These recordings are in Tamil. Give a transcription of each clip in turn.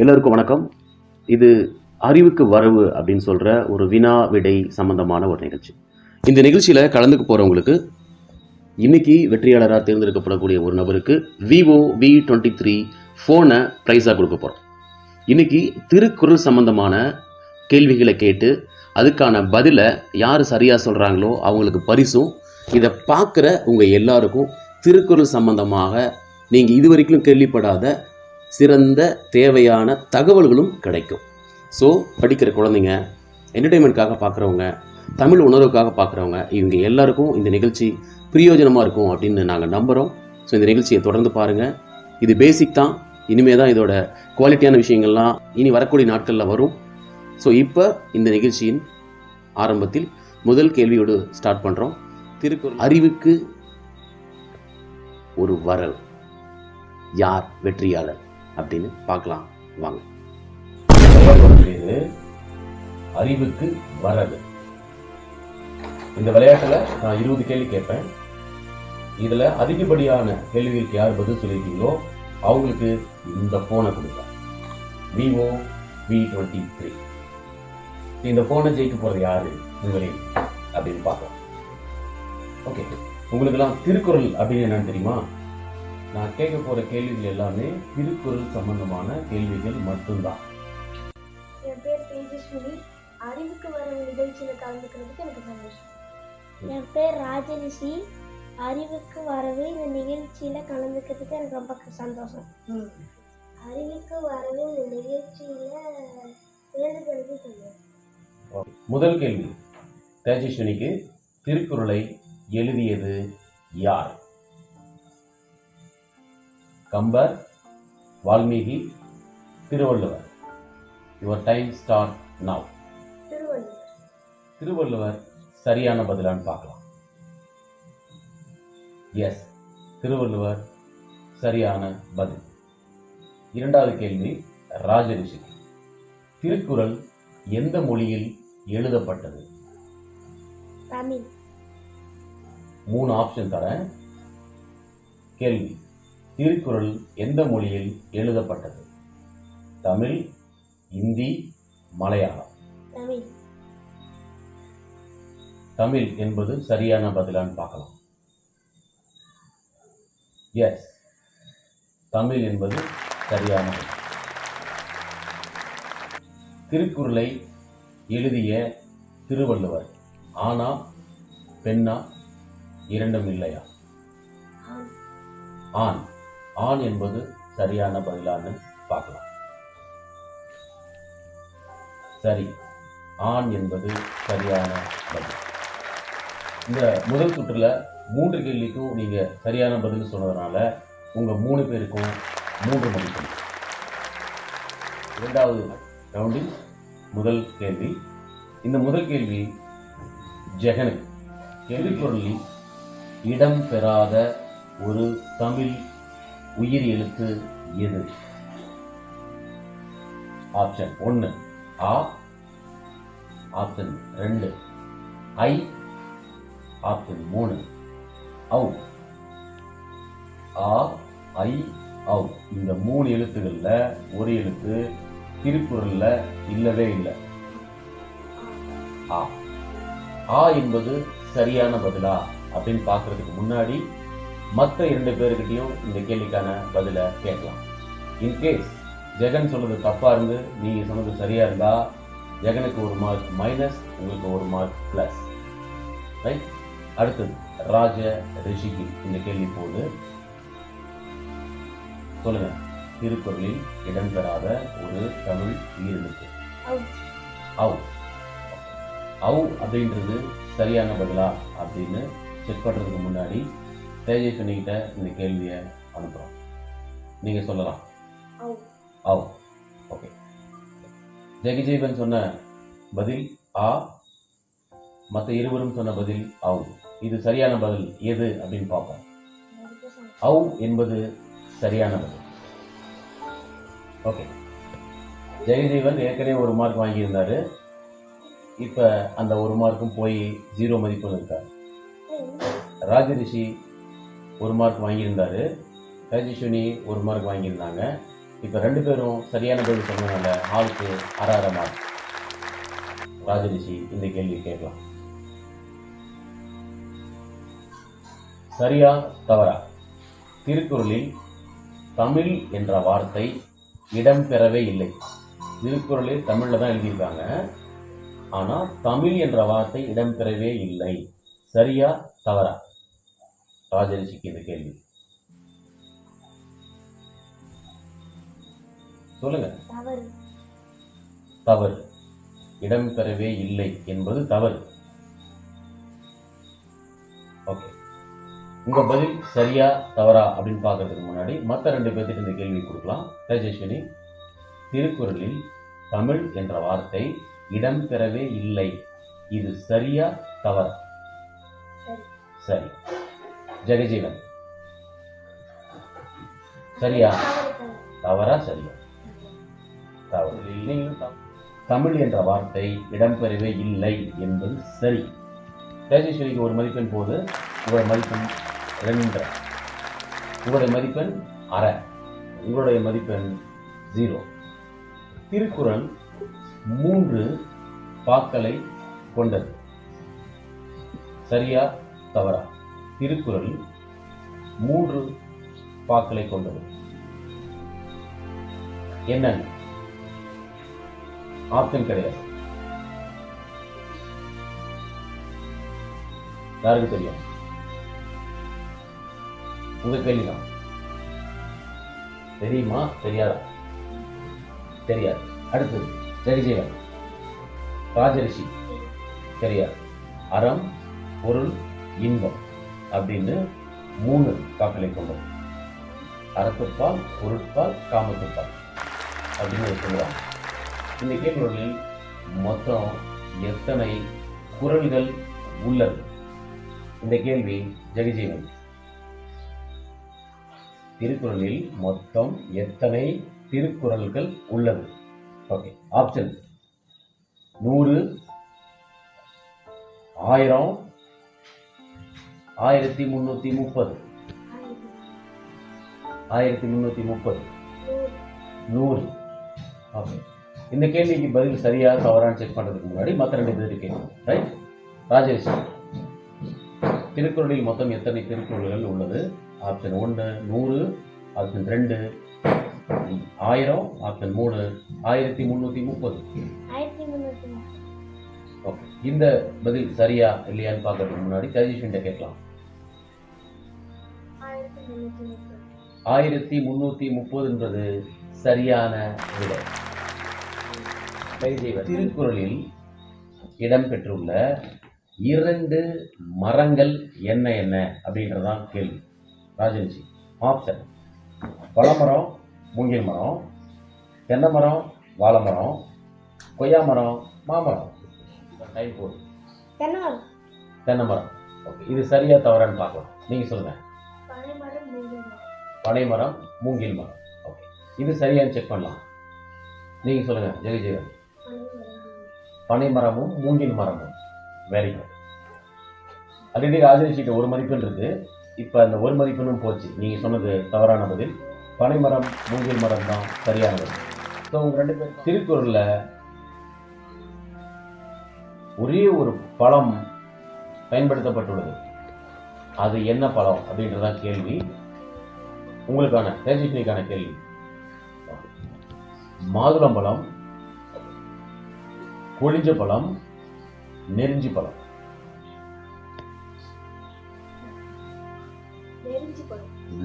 எல்லோருக்கும் வணக்கம். இது அறிவுக்கு வரவு அப்படின்னு சொல்கிற ஒரு வினா விடை சம்பந்தமான ஒரு நிகழ்ச்சி. இந்த நிகழ்ச்சியில் கலந்துக்க போகிறவங்களுக்கு இன்னைக்கு வெற்றியாளராக தேர்ந்தெடுக்கப்படக்கூடிய ஒரு நபருக்கு விவோ V23 ஃபோனை ப்ரைஸாக கொடுக்க போகிறோம். இன்னைக்கு திருக்குறள் சம்பந்தமான கேள்விகளை கேட்டு அதுக்கான பதிலை யார் சரியாக சொல்கிறாங்களோ அவங்களுக்கு பரிசும், இதை பார்க்குற உங்கள் எல்லாருக்கும் திருக்குறள் சம்பந்தமாக நீங்கள் இதுவரைக்கும் கேள்விப்படாத சிறந்த தேவையான தகவல்களும் கிடைக்கும். ஸோ படிக்கிற குழந்தைங்க, என்டர்டெயின்மெண்ட்காக பார்க்குறவங்க, தமிழ் உணர்வுக்காக பார்க்குறவங்க, இவங்க எல்லாருக்கும் இந்த நிகழ்ச்சி பிரயோஜனமாக இருக்கும் அப்படின்னு நாங்கள் நம்புகிறோம். ஸோ இந்த நிகழ்ச்சியை தொடர்ந்து பாருங்கள். இது பேசிக் தான், இனிமேல் தான் இதோட குவாலிட்டியான விஷயங்கள்லாம் இனி வரக்கூடிய நாட்களில் வரும். ஸோ இப்போ இந்த நிகழ்ச்சியின் ஆரம்பத்தில் முதல் கேள்வியோடு ஸ்டார்ட் பண்ணுறோம். திருக்குறள் அறிவுக்கு ஒரு வரவு, யார் வெற்றியாளர் அப்படின்னு பார்க்கலாம் வாங்க. அறிவுக்கு வரவு. இந்த விளையாட்டுல நான் 20 கேள்வி கேட்பேன். இதுல அதிகப்படியான கேள்விகளுக்கு யார் பதில் சொல்லியிருக்கீங்களோ அவங்களுக்கு இந்த போனை கொடுப்பேன், விவோ V23. இந்த போனை ஜெயிக்க போறது யாரு உங்களில் அப்படின்னு பார்க்கலாம். ஓகே, உங்களுக்கெல்லாம் திருக்குறள் அப்படின்னு என்னன்னு தெரியுமா? நான் கேட்க போற கேள்விகள் எல்லாமே திருக்குறள் சம்பந்தமான கேள்விகள் மட்டும்தான். என் பேர் தேஜஸ்வினி. அறிவுக்கு வர நிகழ்ச்சியில கலந்துக்கிறதுக்கு எனக்கு சந்தோஷம். என் பேர் ராஜரிஷி. அறிவுக்கு வரவு இந்த நிகழ்ச்சியில கலந்துக்கிறதுக்கு எனக்கு ரொம்ப சந்தோஷம். அறிவுக்கு வரவு இந்த நிகழ்ச்சியில சேர்ந்துக்கிறது சந்தோஷம். முதல் கேள்வி, தேஜஸ்வினிக்கு திருக்குறளை எழுதியது யார்? Kambar, Valmiki, Thiruvalluvar. Your time start now. Thiruvalluvar சரியான பதிலான்னு பார்க்கலாம். எஸ், திருவள்ளுவர் சரியான பதில். இரண்டாவது கேள்வி, ராஜரிஷி. திருக்குறள் எந்த மொழியில் எழுதப்பட்டது? தமிழ். 3 ஆப்ஷன் தரேன். கேள்வி, திருக்குறள் எந்த மொழியில் எழுதப்பட்டது? தமிழ், இந்தி, மலையாளம். தமிழ். தமிழ் என்பது சரியான பதிலான்னு பார்க்கலாம். எஸ், தமிழ் என்பது சரியான பதில். திருக்குறளை எழுதிய திருவள்ளுவர் ஆனா பெண்ணா இரண்டும் இல்லையா? ஆண். ஆண் என்பது சரியான பதிலான்னு பார்க்கலாம். சரி, ஆண் என்பது சரியான பதில். இந்த முதல் சுற்றுல 3 கேள்விக்கும் நீங்க சரியான பதில் சொன்னதுனால உங்க 3 பேருக்கும் 3 மதிப்பெண். இரண்டாவது ரவுண்டில் முதல் கேள்வி. இந்த முதல் கேள்வி ஜெகனுக்கு. திருக்குறளில் இடம் பெறாத ஒரு தமிழ் உயிர் எழுத்து எது? ஆப்ஷன் 1 ஆ, ஆப்ஷன் 2 ஐ, ஆப்ஷன் 3 ஔ. ஆ, ஐ, ஔ. இந்த 3 எழுத்துக்கள்ல ஒரு எழுத்து திருக்குறள்ல இல்லவே இல்லை. ஆ. ஆ என்பது சரியான பதிலா அப்படின்னு பார்க்கறதுக்கு முன்னாடி மற்ற 2 பேருக்கிட்டையும் இந்த கேள்விக்கான பதிலை கேட்கலாம். இன்கேஸ் ஜெகன் சொன்னது தப்பா இருந்து நீங்க சொன்னது சரியா இருந்தா ஜெகனுக்கு 1 மார்க் மைனஸ், உங்களுக்கு 1 மார்க் பிளஸ். ரைட். அடுத்தது ராஜ ரிஷிக்கு இந்த கேள்வி போது. சொல்லுங்க, திருக்குறளில் இடம்பெறாத ஒரு தமிழ் உயிரெழுத்து. ஔ. ஔ அப்படின்றது சரியான பதிலா அப்படின்னு செக் பண்றதுக்கு முன்னாடி தேஜஸ்வினிகிட்ட இந்த கேள்வியை அனுப்புறோம். நீங்க சொல்லலாம். ஔ. ஓகே. ஜெகஜீவன் சொன்ன பதில் ஆ, மற்ற இருவரும் சொன்ன பதில் ஔ. இது சரியான பதில் எது அப்படின்னு பார்ப்போம். ஔ என்பது சரியான பதில். ஓகே. ஜெகஜீவன் ஏற்கனவே 1 மார்க் வாங்கியிருந்தாரு. இப்ப அந்த 1 மார்க்கும் போய் 0 மதிப்பு இருக்காரு. ராஜரிஷி 1 மார்க் வாங்கியிருந்தாரு. தேஜஸ்வினி 1 மார்க் வாங்கியிருந்தாங்க. இப்போ 2 பேரும் சரியான பதில் சொன்னதுனால ஆளுக்கு அரை மார்க். ராஜரிஷி இந்த கேள்வி கேட்கலாம். சரியா தவறா? திருக்குறளில் தமிழ் என்ற வார்த்தை இடம்பெறவே இல்லை. திருக்குறளில் தமிழ்ல தான் எழுதியிருக்காங்க, ஆனா தமிழ் என்ற வார்த்தை இடம்பெறவே இல்லை. சரியா தவறா? ராஜரிஷிக்கு இந்த கேள்வி சொல்லுங்க. தவறு. இடம்பெறவே இல்லை என்பது தவறு. ஓகே, உங்க பதில் சரியா தவறா அப்படின்னு பார்க்கறதுக்கு முன்னாடி மற்ற 2 பேர்த்துக்கு இந்த கேள்வி கொடுக்கலாம். தேஜஸ்வினி, திருக்குறளில் தமிழ் என்ற வார்த்தை இடம்பெறவே இல்லை, இது சரியா தவறா? சரி. ஜெகஜீவன், சரியா தவறா? சரியா தவறு. நீங்களும் தமிழ் என்ற வார்த்தை இடம்பெறவே இல்லை என்பது சரி. தேஜஸ்வரிக்கு 1 மதிப்பெண் போது, உங்களுடைய மதிப்பெண் 2, உங்களுடைய மதிப்பெண் அரை, உங்களுடைய மதிப்பெண் 0. திருக்குறள் 3 பாக்களை கொண்டது. சரியா தவறா? திருக்குறள் 3 பாக்களை கொண்டது. என்னென்ன? ஆப்ஷன் கிடையாது. யாருக்கு தெரியும்? உங்க கேள்விதான். தெரியுமா தெரியாதா? தெரியாது. அடுத்தது ஜெகஜீவன், ராஜரிஷி தெரியாது. அறம், பொருள், இன்பம் அப்படின்னு 3 பாக்களை கொண்டது. அறத்துப்பால், பொருட்பால், காமத்துப்பால் அப்படின்னு சொல்லுவாங்க. இந்த கேள்விகளில் மொத்தம் எத்தனை குறள்கள் உள்ளது? இந்த கேள்வி ஜெகஜீவன், திருக்குறளில் மொத்தம் எத்தனை திருக்குறள்கள் உள்ளது? Okay, option 100, 1000, 1330. 1330, 100. ஓகே, இந்த கேள்விக்கு பதில் சரியா தவறான்னு செக் பண்றதுக்கு முன்னாடி மற்ற 2 பேருக்கு கேட்கணும். ரைட்? ராஜேஷ், திருக்குறளில் மொத்தம் எத்தனை திருக்குறள்கள் உள்ளது? Option 1 100, option 2 1000, option 3 1330. ஓகே, இந்த பதில் சரியா இல்லையான்னு பார்க்கறதுக்கு முன்னாடி தேஜஸ்வின்ட்ட கேட்கலாம். 1330 என்பது சரியான விடை. திருக்குறளில் இடம்பெற்றுள்ள 2 மரங்கள் என்ன என்ன அப்படின்றதான் கேள்வி. ராஜரிஷி, ஆப்ஷன்: பழமரம், மூங்கில் மரம், தென்னை மரம், வாழை மரம், கொய்யா மரம், மாமரம். டைம் போகுது. தென்னை மரம். ஓகே, இது சரியா தவறான்னு பார்க்கலாம். நீங்க சொல்லுங்க. பனைமரம், மூங்கில் மரம். ஓகே, இது சரியான்னு செக் பண்ணலாம். நீங்க சொல்லுங்க ஜெகஜீவன். பனைமரமும் மூங்கில் மரமும். Very good. ஆல்ரெடி ராஜரிஷிக்கு 1 மதிப்பெண் இருக்கு. இப்போ அந்த 1 மதிப்பெண்ணும் போச்சு. நீங்க சொன்னது தவறான பதில். பனைமரம், மூங்கில் மரம் தான் சரியான பதில். ஸோ உங்க 2 பேர் திருக்குறள்ல ஒரே ஒரு பழம் பயன்படுத்தப்பட்டுள்ளது. அது என்ன பழம் அப்படின்றதான் கேள்வி. உங்களுக்கான தேஜஸ்வினிக்கான கேள்வி. மாதுளம்பழம், கொழிஞ்ச பழம், நெருஞ்சி பழம்.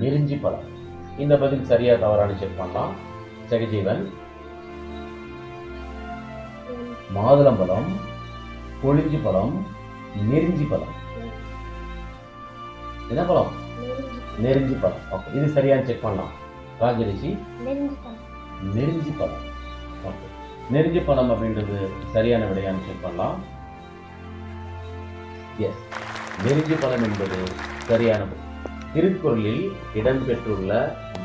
நெருஞ்சி பழம். இந்த பதில் சரியா தவறான செக் பண்ணலாம். ஜெகஜீவன், மாதுளம்பழம், கொழிஞ்சி பழம், நெருஞ்சி பழம். என்ன பழம்? நெருஞ்சி பழம். ஓகே, இது சரியான செக் பண்ணலாம். ராஜரிஷி, நெருஞ்சி பழம். ஓகே, நெருஞ்சி பழம் அப்படின்றது சரியான விடையான்னு செக் பண்ணலாம். எஸ், நெருஞ்சி பழம் என்பது சரியானது. திருக்குறளில் இடம்பெற்றுள்ள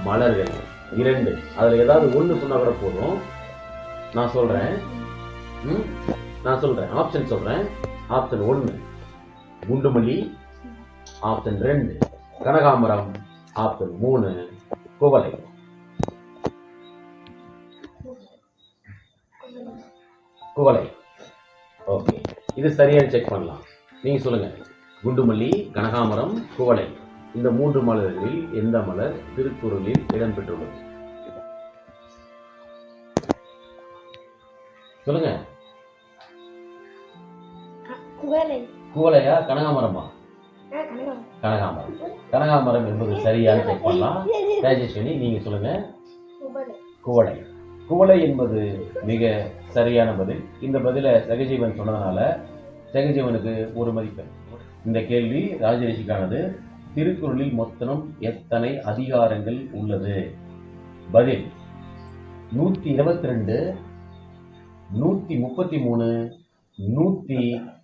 மலர்கள் 2, அதுல ஏதாவது 1 சொன்னா கூட போதும். நான் சொல்றேன். ஆப்ஷன் சொல்றேன். ஆப்ஷன் 1 குண்டுமல்லி, ஆப்ஷன் 2 கனகாம்பரம், ஆப்ஷன் 3 குவளை. குவளை. ஓகே, இது சரியானு செக் பண்ணலாம். நீங்கள் சொல்லுங்கள். குண்டுமல்லி, கனகாமரம், குவளை, இந்த 3 மலர்களில் எந்த மலர் திருக்குறளில் இடம்பெற்றுள்ளது? சொல்லுங்க. குவளை. குவளையா கனகாமரமா? கனகாமரம். கனகாமரம் என்பது சரியான செக் பண்ணலாம். ராஜேஸ்வரி நீங்க சொல்லுங்க. குவளை. குவளை என்பது மிக சரியான பதில். இந்த பதிலை சகஜீவன் சொன்னதுனால சகஜீவனுக்கு ஒரு மதிப்பெண். இந்த கேள்வி ராஜரிஷிக்கானது. திருக்குறளில் மொத்தம் எத்தனை அதிகாரங்கள் உள்ளது? பதில் 122, 133,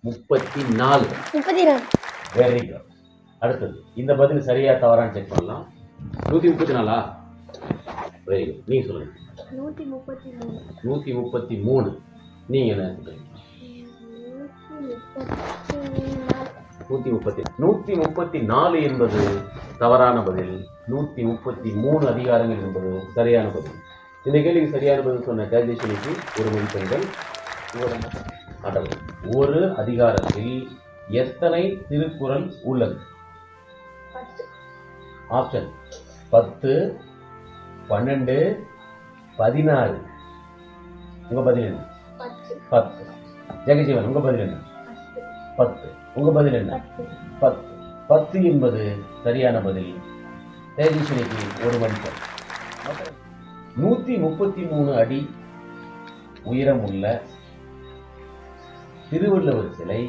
134. Very good. அடுத்தது இந்த பதில் சரியா தவறான்னு செக் பண்ணலாம். 134. Very good. நீங்க சொல்லுங்க. 133. நீங்க என்ன சொல்றீங்க? 134 என்பது தவறான பதில். 133 அதிகாரங்கள் என்பது சரியான பதில். இந்த கேள்விக்கு சரியான பதில் சொன்ன ராஜேஸ்வரிக்கு ஒரு மதிப்பெண்கள். ஒரு அதிகாரத்தில் எத்தனை திருக்குறள் உள்ளது? ஆப்ஷன் 10, 12, 16. உங்க பதில் என்ன? 10. ஜெகஜீவன் உங்க பதில் என்ன? 10. உங்க பதில் என்ன? 10. 10 என்பது சரியான பதில். தேஜஸ்வரிக்கு ஒரு மதிப்பெண். 133 அடி உயரம் உள்ள திருவள்ளுவர் சிலை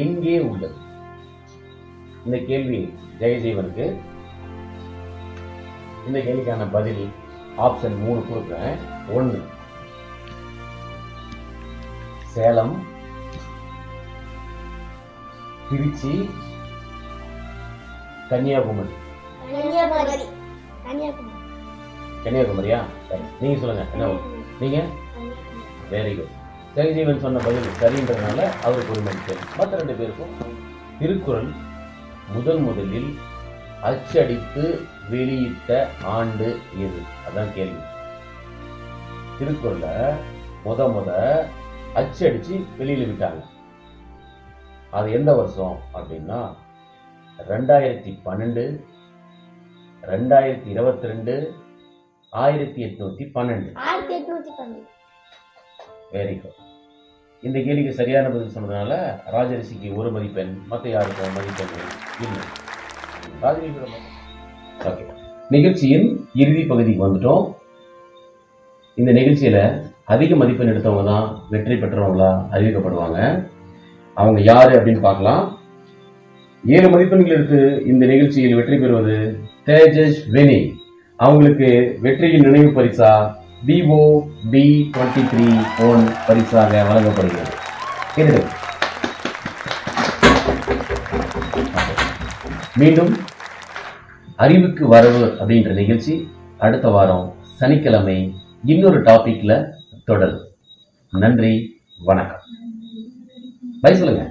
எங்கே உள்ளது? இந்த கேள்வி ஜெயஜீவனுக்கு. இந்த கேள்விக்கான பதில் ஆப்ஷன் 3 கொடுக்கிறேன். 1 சேலம், திருச்சி, கன்னியாகுமரி. கன்னியாகுமரியா? சரி, நீங்க சொல்லுங்க. என்ன நீங்க? Very good. ஜெகஜீவன் சொன்ன பதில் சரின்றதுனால அவருக்கு ஒரு மதிப்பெண். மற்ற 2 பேருக்கும். திருக்குறள் முதலில் அச்சடித்து வெளியிட்ட ஆண்டு எது? அதான் கேள்வி. திருக்குறளை முத அச்சடிச்சு வெளியில விட்டாங்க. அது எந்த வருஷம் அப்படின்னா 2012, 2022, 1812. Very good. இந்த கேள்விக்கு சரியான பதில் சொன்னதுனால ராஜரிஷிக்கு ஒரு மதிப்பெண், மற்ற யாருக்கும் மதிப்பெண் இல்லை. ஓகே, நிகழ்ச்சியின் இறுதி பகுதிக்கு வந்துட்டோம். இந்த நிகழ்ச்சியில அதிக மதிப்பெண் எடுத்தவங்க தான் வெற்றி பெற்றவங்களா அறிவிக்கப்படுவாங்க. அவங்க யாரு அப்படின்னு பார்க்கலாம். 7 மதிப்பெண்கள் எடுத்து இந்த நிகழ்ச்சியில் வெற்றி பெறுவது தேஜஸ்வினி. அவங்களுக்கு வெற்றியின் நினைவு பரிசா Vivo V23 போன் பரிசாக வழங்கப்படுகிறது. மீண்டும் அறிவுக்கு வரவு அப்படின்ற நிகழ்ச்சி அடுத்த வாரம் சனிக்கிழமை இன்னொரு டாபிக்ல தொடரும். நன்றி, வணக்கம். பை சொல்லுங்க.